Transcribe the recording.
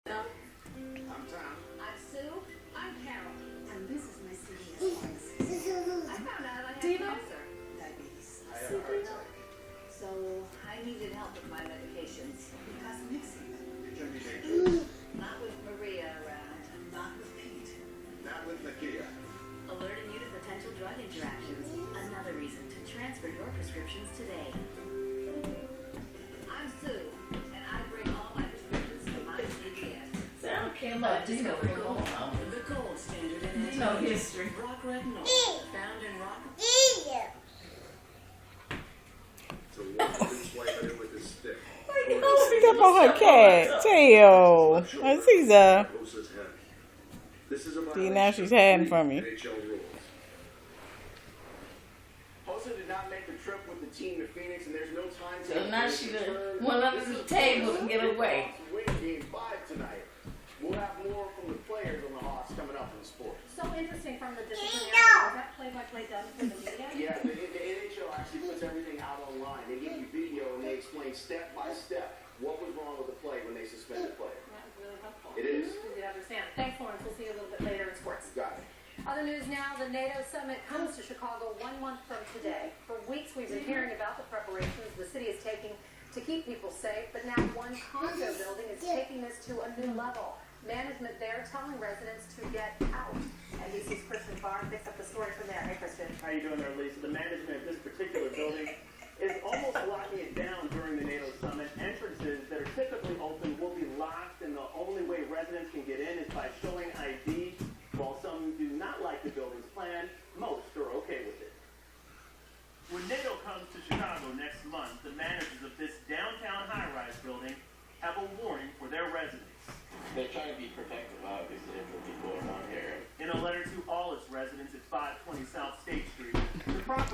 I'm Tom. I'm Sue. I'm Carol. And this is my CVS pharmacy. I found out I had Dino? cancer. Diabetes. I have a heart attack. So I needed help with my medications. Because mixing them. It can be dangerous. Not with Maria around. Not with Pete. Not with Nakia. Alerting you to potential drug interactions. Another reason to transfer your prescriptions today. I'm Sue, and I bring all my prescriptions to my CVS. See, I don't care about Dino for long. The gold standard in Dino history. rock retinol, found in rock. To walk this way with his stick. Step on her cat tail. Aziza. Rosa's heavy. This is a See, now she's hiding from me. NHL rules. Hosa did not make the trip with the team to Phoenix, and there's no time to. So now she done went under the table to get away. Win game 5 tonight. We'll have more from the players on the Hawks coming up in the sport. So interesting from the disciplinary. Was that play-by-play done for the media? Yeah, the NHL actually puts everything out online. They give you video and they explain step by step what was wrong with the play when they suspended the player. That was really helpful. It is. Easy to understand. Thanks, Lawrence. We'll see you a little bit later in sports. Got it. Other news now, the NATO summit comes to Chicago 1 month from today. For weeks, we've been hearing about the preparations the city is taking to keep people safe, but now one condo building is taking this to a new level. Management there telling residents to get out. NBC's Kristen Barr picks up the story from there. Hey, Kristen. How you doing there, Lisa? The management of this particular building is almost locking it down during the NATO summit. Entrances that are typically open will be locked, and the only way residents can get in is by showing ID. While some do not like the building's plan, most are okay with it. When NATO comes to Chicago next month, the managers of this downtown high-rise building have a warning for their residents. They're trying to be protective, obviously, of the people around here. In a letter to all its residents at 520 South State Street, the property